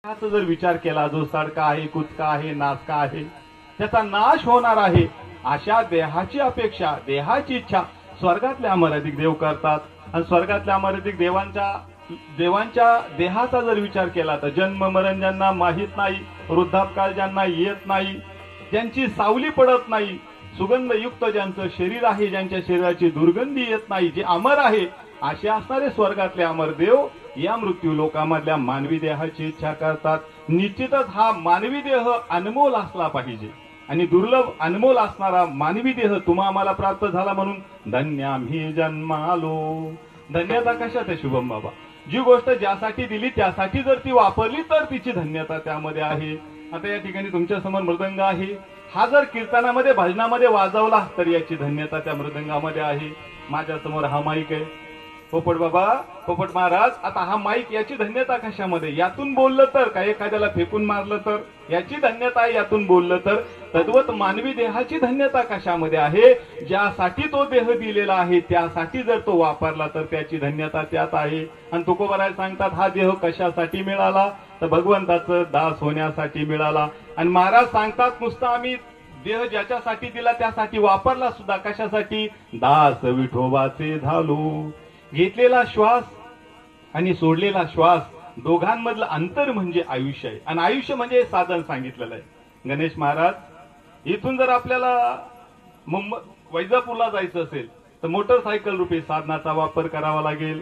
त्याचा जर विचार केला, जो सडका आहे, कुचका आहे, नासका आहे, त्याचा नाश होणार आहे, अशा देहाची अपेक्षा, देहाची इच्छा स्वर्गातले अमराधिक देव करतात. आणि स्वर्गातल्या अमराधिक देवांच्या देहाचा जर विचार केला तर जन्म मरण ज्यांना माहित नाही, वृद्धापकाळ ज्यांना येत नाही, ज्यांची सावली पडत नाही, सुगंधयुक्त ज्यांचं शरीर आहे, ज्यांच्या शरीराची दुर्गंधी येत नाही, जे अमर आहे, असे असणारे स्वर्गातले अमरदेव या मृत्यू लोकांमधल्या मानवी देहाची इच्छा करतात. निश्चितच हा मानवी देह अनमोल असला पाहिजे आणि दुर्लभ अनमोल असणारा मानवी देह तुम्हा आम्हाला प्राप्त झाला, म्हणून धन्य आम्ही जन्मालो. धन्यता कशात आहे शुभम बाबा? जी गोष्ट ज्यासाठी दिली त्यासाठी जर ती वापरली तर तिची धन्यता त्यामध्ये आहे. आता या ठिकाणी तुमच्या समोर मृदंग आहे, हा जर कीर्तनामध्ये भजनामध्ये वाजवला तर याची धन्यता त्या मृदंगामध्ये आहे. माझ्या समोर हा माईक आहे, पोपट बाबा, पोपट महाराज, आता हा माईक, याची धन्यता कशामध्ये? यातून बोललं तर, काय एखाद्याला फेकून मारलं तर याची धन्यता आहे, यातून बोललं तर. तद्वत मानवी देहाची धन्यता कशामध्ये आहे? ज्यासाठी तो देह दिलेला आहे त्यासाठी जर तो वापरला तर त्याची धन्यता त्यात आहे. आणि तुकोबाराय सांगतात, हा देह कशासाठी मिळाला? तर भगवंताचं दास होण्यासाठी मिळाला. आणि महाराज सांगतात, नुसतं आम्ही देह ज्याच्यासाठी दिला त्यासाठी वापरला सुद्धा, कशासाठी? दास विठोबाचे झालो. घेतलेला श्वास आणि सोडलेला श्वास दोघांमधलं अंतर म्हणजे आयुष्य आहे. आणि आयुष्य म्हणजे साधन सांगितलेलं आहे. गणेश महाराज, इथून जर आपल्याला वैजापूरला जायचं असेल तर मोटरसायकल रूपी साधनाचा वापर करावा लागेल.